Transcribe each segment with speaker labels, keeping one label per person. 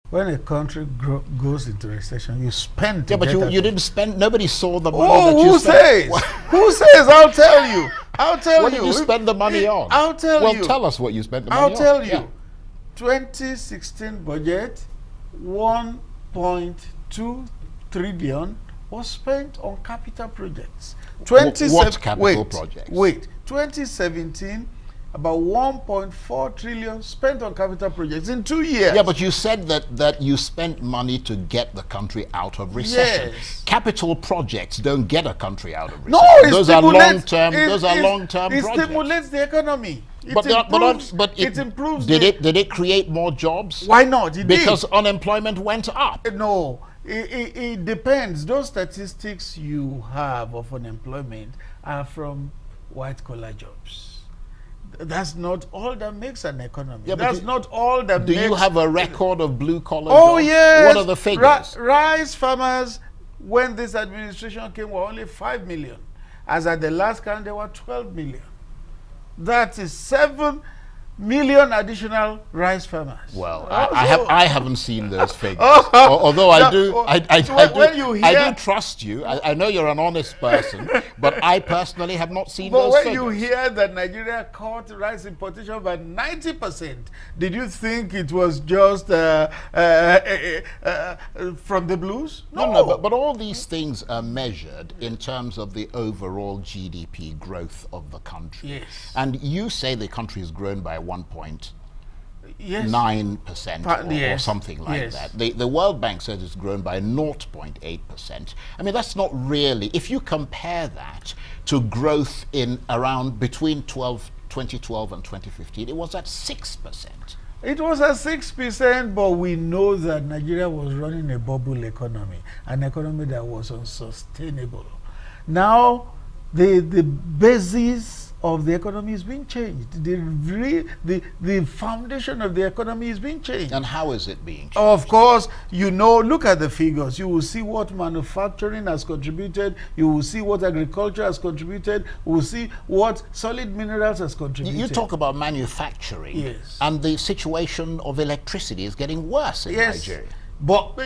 Speaker 1: When a country goes into recession, you spend.
Speaker 2: Yeah, but you didn't spend. Nobody saw the money that
Speaker 1: Oh,
Speaker 2: you
Speaker 1: who
Speaker 2: spent.
Speaker 1: says? Who says? I'll tell you. I'll tell
Speaker 2: What
Speaker 1: you.
Speaker 2: did you spend the money on?
Speaker 1: I'll tell you.
Speaker 2: Well, tell us what you spent the money
Speaker 1: I'll
Speaker 2: on.
Speaker 1: tell you.
Speaker 2: Yeah.
Speaker 1: 2016 budget, 1.2 trillion was spent on capital projects.
Speaker 2: What capital projects?
Speaker 1: Wait, 2017, about 1.4 trillion spent on capital projects in 2 years.
Speaker 2: Yeah, but you said that you spent money to get the country out of recession.
Speaker 1: Yes.
Speaker 2: Capital projects don't get a country out of
Speaker 1: No,
Speaker 2: recession.
Speaker 1: it
Speaker 2: Those are
Speaker 1: stimulates-
Speaker 2: long-term.
Speaker 1: it-
Speaker 2: Those are
Speaker 1: it-
Speaker 2: long-term
Speaker 1: It
Speaker 2: projects.
Speaker 1: stimulates the economy. It
Speaker 2: But
Speaker 1: it improves.
Speaker 2: Did it create more jobs?
Speaker 1: Why not? It
Speaker 2: Because
Speaker 1: did.
Speaker 2: unemployment went up.
Speaker 1: No, it depends. Those statistics you have of unemployment are from white-collar jobs. That's not all that makes an economy.
Speaker 2: Yeah, but
Speaker 1: That's not all that
Speaker 2: Do
Speaker 1: makes...
Speaker 2: you have a record of blue-collar
Speaker 1: Oh,
Speaker 2: jobs?
Speaker 1: yes.
Speaker 2: What are the figures?
Speaker 1: Rice farmers, when this administration came, were only 5 million. As at the last count, there were 12 million. That is 7 million additional rice farmers.
Speaker 2: Well,
Speaker 1: Also-
Speaker 2: I haven't seen those figures.
Speaker 1: Oh,
Speaker 2: Although I
Speaker 1: that-
Speaker 2: do,
Speaker 1: oh,
Speaker 2: I
Speaker 1: so when you
Speaker 2: do
Speaker 1: hear-
Speaker 2: trust you. I know you're an honest person, but I personally have not seen
Speaker 1: But
Speaker 2: those
Speaker 1: when
Speaker 2: figures.
Speaker 1: you hear that Nigeria cut rice importation by 90%, did you think it was just from the blues?
Speaker 2: No, but all these things are measured in terms of the overall GDP growth of the country.
Speaker 1: Yes.
Speaker 2: And you say the country has grown by 1.9%.
Speaker 1: Yes.
Speaker 2: Or
Speaker 1: Yes.
Speaker 2: something like
Speaker 1: Yes.
Speaker 2: that. The World Bank says it's grown by 0.8%. I mean, that's not really, if you compare that to growth in around between 2012 and 2015, it was at 6%.
Speaker 1: It was at 6%, but we know that Nigeria was running a bubble economy, an economy that was unsustainable. Now, the basis of the economy is being changed. The foundation of the economy is being changed.
Speaker 2: And how is it being changed?
Speaker 1: Of course, look at the figures. You will see what manufacturing has contributed. You will see what agriculture has contributed. You will see what solid minerals has contributed.
Speaker 2: You talk about manufacturing,
Speaker 1: Yes.
Speaker 2: and the situation of electricity is getting worse in Nigeria.
Speaker 1: But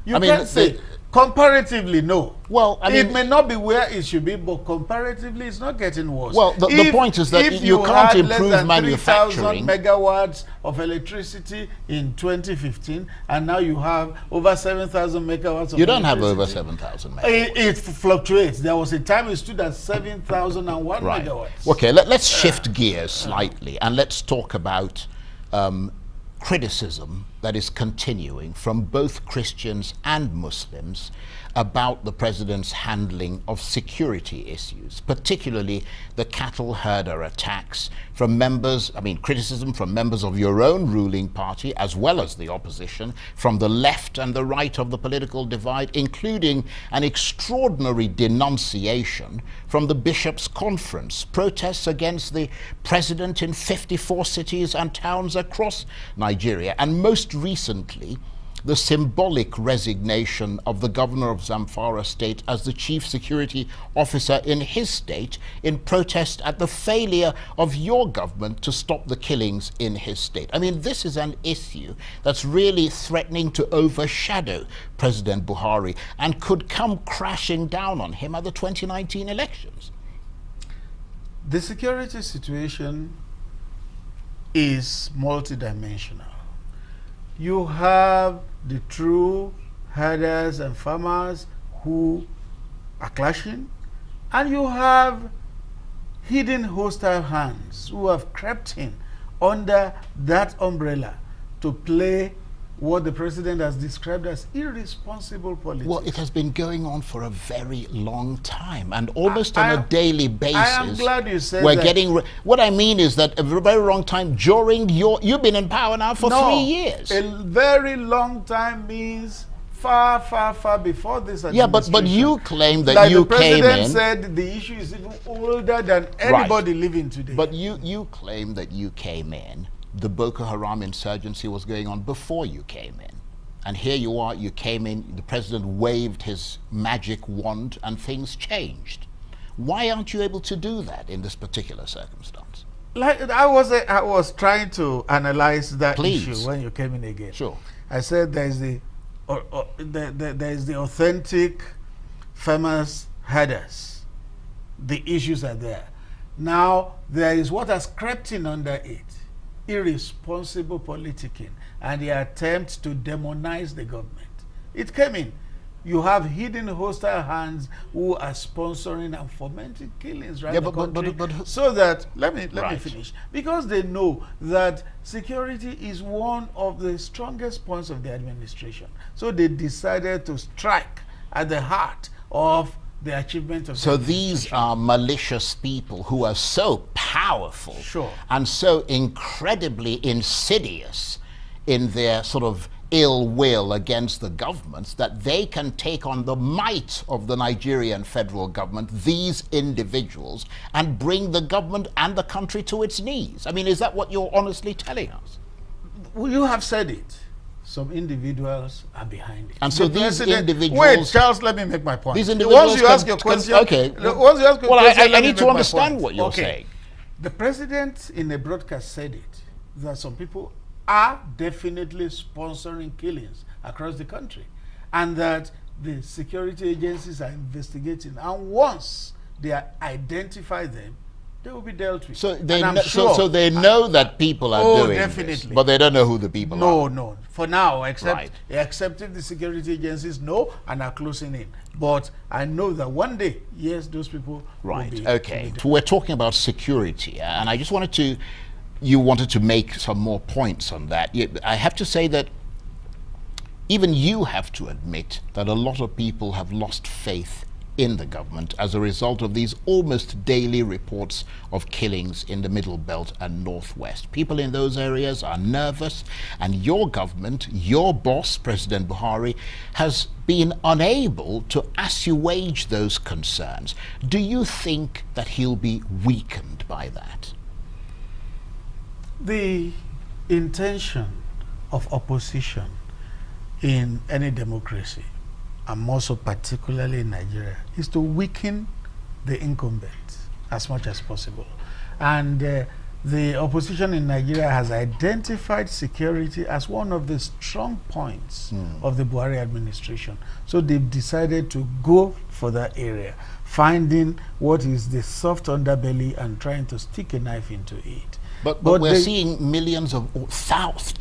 Speaker 1: you
Speaker 2: I mean,
Speaker 1: can't say comparatively, no.
Speaker 2: Well, I mean,
Speaker 1: it may not be where it should be, but comparatively, it's not getting worse.
Speaker 2: Well, the point is that
Speaker 1: if
Speaker 2: you can't
Speaker 1: had
Speaker 2: improve
Speaker 1: less than
Speaker 2: manufacturing.
Speaker 1: 3,000 megawatts of electricity in 2015, and now you have over 7,000 megawatts of
Speaker 2: You don't have
Speaker 1: electricity.
Speaker 2: over 7,000 megawatts.
Speaker 1: It fluctuates. There was a time it stood at 7,001
Speaker 2: Right.
Speaker 1: megawatts.
Speaker 2: Okay, let's shift gears slightly and let's talk about criticism that is continuing from both Christians and Muslims about the president's handling of security issues, particularly the cattle herder attacks from criticism from members of your own ruling party as well as the opposition, from the left and the right of the political divide, including an extraordinary denunciation from the Bishops' Conference, protests against the president in 54 cities and towns across Nigeria, and most recently, the symbolic resignation of the governor of Zamfara state as the chief security officer in his state in protest at the failure of your government to stop the killings in his state. I mean, this is an issue that's really threatening to overshadow President Buhari and could come crashing down on him at the 2019 elections.
Speaker 1: The security situation is multidimensional. You have the true herders and farmers who are clashing, and you have hidden hostile hands who have crept in under that umbrella to play what the president has described as irresponsible politics.
Speaker 2: Well, it has been going on for a very long time, and almost on a daily basis.
Speaker 1: I am glad you said
Speaker 2: we're
Speaker 1: that.
Speaker 2: getting. What I mean is that a very long time during you've been in power now for 3 years.
Speaker 1: A very long time means far, far, far before this
Speaker 2: Yeah,
Speaker 1: administration.
Speaker 2: but you claim that
Speaker 1: like
Speaker 2: you
Speaker 1: the
Speaker 2: came
Speaker 1: president
Speaker 2: in.
Speaker 1: said, the issue is even older than anybody living today.
Speaker 2: But you claim that you came in. The Boko Haram insurgency was going on before you came in. And here you are, you came in, the president waved his magic wand and things changed. Why aren't you able to do that in this particular circumstance?
Speaker 1: Like I was trying to analyze that
Speaker 2: Please.
Speaker 1: issue when you came in again.
Speaker 2: Sure.
Speaker 1: I said there is there is the authentic farmers herders. The issues are there. Now there is what has crept in under it: irresponsible politicking and the attempt to demonize the government. It came in. You have hidden hostile hands who are sponsoring and fomenting killings around the country. So that, let me finish. Because they know that security is one of the strongest points of the administration. So they decided to strike at the heart of the achievement of
Speaker 2: So these are malicious people who are so powerful and so incredibly insidious in their sort of ill will against the governments that they can take on the might of the Nigerian federal government, these individuals, and bring the government and the country to its knees. I mean, is that what you're honestly telling us?
Speaker 1: Well, you have said it. Some individuals are behind it.
Speaker 2: And so these individuals...
Speaker 1: Wait, Charles, let me make my point.
Speaker 2: These individuals
Speaker 1: once you ask your question...
Speaker 2: Okay.
Speaker 1: Once you ask your question,
Speaker 2: I need to understand what you're saying.
Speaker 1: The president in a broadcast said it, that some people are definitely sponsoring killings across the country, and that the security agencies are investigating, and once they identify them, they will be dealt with.
Speaker 2: So they know that people are doing this, but they don't know who the people are.
Speaker 1: No. For now, except if the security agencies know and are closing in. But I know that one day, yes, those people will be.
Speaker 2: Okay. We're talking about security, and I just wanted to... You wanted to make some more points on that. I have to say that even you have to admit that a lot of people have lost faith in the government as a result of these almost daily reports of killings in the Middle Belt and Northwest. People in those areas are nervous, and your government, your boss, President Buhari, has been unable to assuage those concerns. Do you think that he'll be weakened by that?
Speaker 1: The intention of opposition in any democracy, and more so particularly in Nigeria, is to weaken the incumbent as much as possible. And the opposition in Nigeria has identified security as one of the strong points of the Buhari administration. So they've decided to go for that area, finding what is the soft underbelly and trying to stick a knife into it.
Speaker 2: But we're seeing millions of,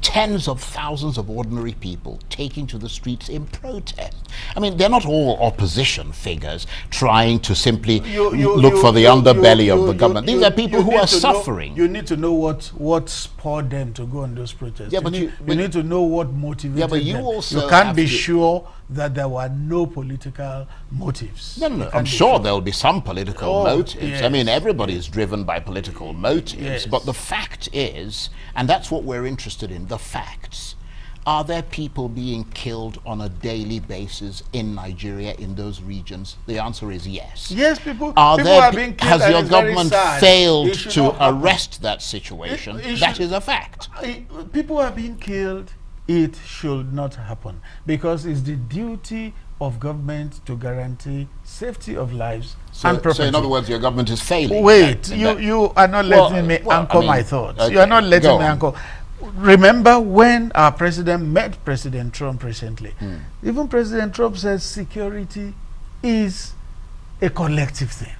Speaker 2: tens of thousands of ordinary people taking to the streets in protest. I mean, they're not all opposition figures trying to simply look for the underbelly of the government. These are people who are suffering.
Speaker 1: You need to know what spurred them to go on those protests. Yeah, you need to know what motivated them. You can't be sure that there were no political motives.
Speaker 2: No, I'm sure there'll be some political motives. Yes. I mean, everybody is driven by political motives. But the fact is, and that's what we're interested in, the facts. Are there people being killed on a daily basis in Nigeria, in those regions? The answer is yes.
Speaker 1: Yes, people are being killed.
Speaker 2: Has your government failed to arrest that situation? That is a fact.
Speaker 1: People are being killed. It should not happen, because it's the duty of government to guarantee safety of lives and property.
Speaker 2: So in other words, your government is failing.
Speaker 1: Wait, you are not letting me anchor my thoughts. Okay, you are not letting me anchor. Remember when our president met President Trump recently? Even President Trump says security is a collective thing.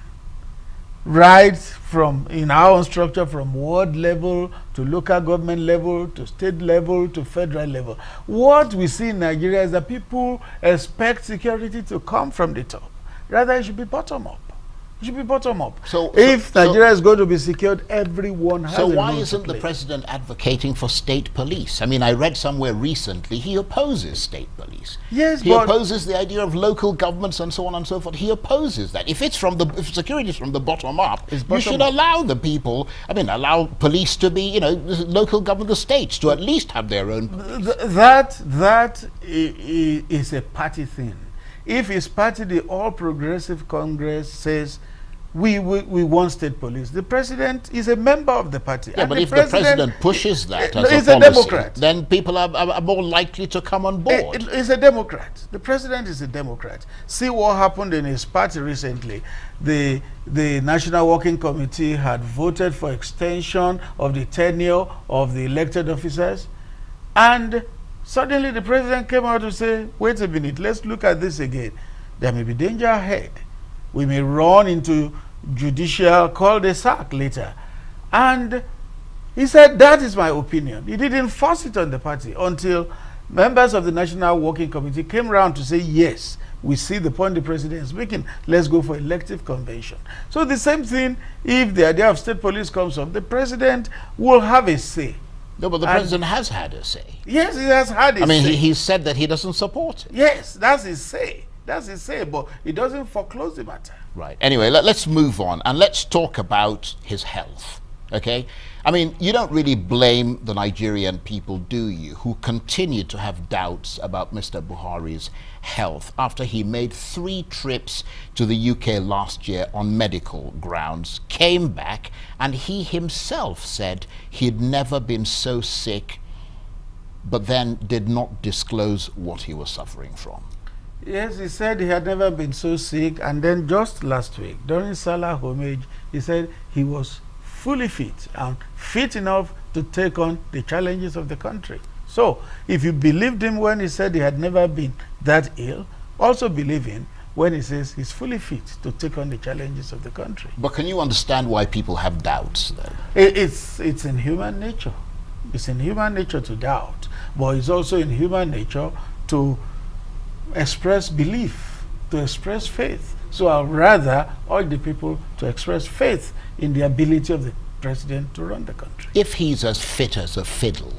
Speaker 1: Right from in our own structure, from ward level to local government level to state level to federal level. What we see in Nigeria is that people expect security to come from the top. Rather, it should be bottom up. It should be bottom up. If Nigeria is going to be secured, everyone has a role to play.
Speaker 2: So why isn't the president advocating for state police? I mean, I read somewhere recently he opposes state police.
Speaker 1: Yes,
Speaker 2: he opposes the idea of local governments and so on and so forth. He opposes that. If security is from the bottom up, you should allow the people. I mean, allow police to be, local government, the states to at least have their own police.
Speaker 1: That is a party thing. If his party, the All Progressive Congress, says we want state police, the president is a member of the party.
Speaker 2: Yeah, but if the president pushes that as
Speaker 1: he's
Speaker 2: a policy,
Speaker 1: Democrat,
Speaker 2: then people are more likely to come on board.
Speaker 1: He's a Democrat. The president is a Democrat. See what happened in his party recently. The National Working Committee had voted for extension of the tenure of the elected officers, and Suddenly the president came out to say, wait a minute, let's look at this again. There may be danger ahead. We may run into judicial cul-de-sac later. And he said, that is my opinion. He didn't force it on the party until members of the National Working Committee came around to say, yes, we see the point the president is making. Let's go for elective convention. So the same thing, if the idea of state police comes up, the president will have a say.
Speaker 2: No, but the president has had a say.
Speaker 1: Yes, he has had a say.
Speaker 2: I mean, he said that he doesn't support it.
Speaker 1: Yes, that's his say. That's his say, but it doesn't foreclose the matter.
Speaker 2: Right. Anyway, let's move on and let's talk about his health. Okay? I mean, you don't really blame the Nigerian people, do you, who continue to have doubts about Mr. Buhari's health after he made 3 trips to the UK last year on medical grounds, came back, and he himself said he'd never been so sick, but then did not disclose what he was suffering from.
Speaker 1: Yes, he said he had never been so sick, and then just last week, during Salah homage, he said he was fully fit and fit enough to take on the challenges of the country. So, if you believed him when he said he had never been that ill, also believe him when he says he's fully fit to take on the challenges of the country.
Speaker 2: But can you understand why people have doubts, though?
Speaker 1: It's in human nature. It's in human nature to doubt, but it's also in human nature to express belief, to express faith. So I'd rather urge the people to express faith in the ability of the president to run the country.
Speaker 2: If he's as fit as a fiddle,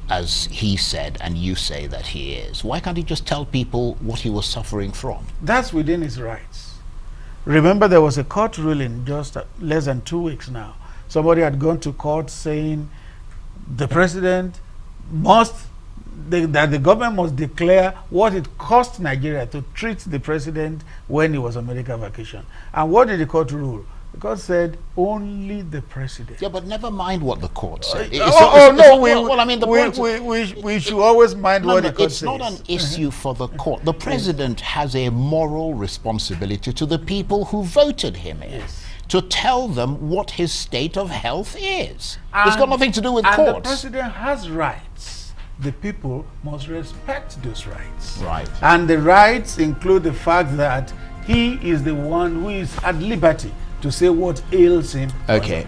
Speaker 2: as he said and you say that he is, why can't he just tell people what he was suffering from?
Speaker 1: That's within his rights. Remember, there was a court ruling just less than 2 weeks now. Somebody had gone to court saying the president must, that the government must declare what it cost Nigeria to treat the president when he was on medical vacation. And what did the court rule? The court said only the president.
Speaker 2: Yeah, but never mind what the court said.
Speaker 1: We should always mind what the court says.
Speaker 2: It's not an issue for the court. The president has a moral responsibility to the people who voted him in.
Speaker 1: Yes.
Speaker 2: To tell them what his state of health is. It's got nothing to do with courts.
Speaker 1: And the president has rights. The people must respect those rights.
Speaker 2: Right.
Speaker 1: And the rights include the fact that he is the one who is at liberty to say what ails him.
Speaker 2: Okay.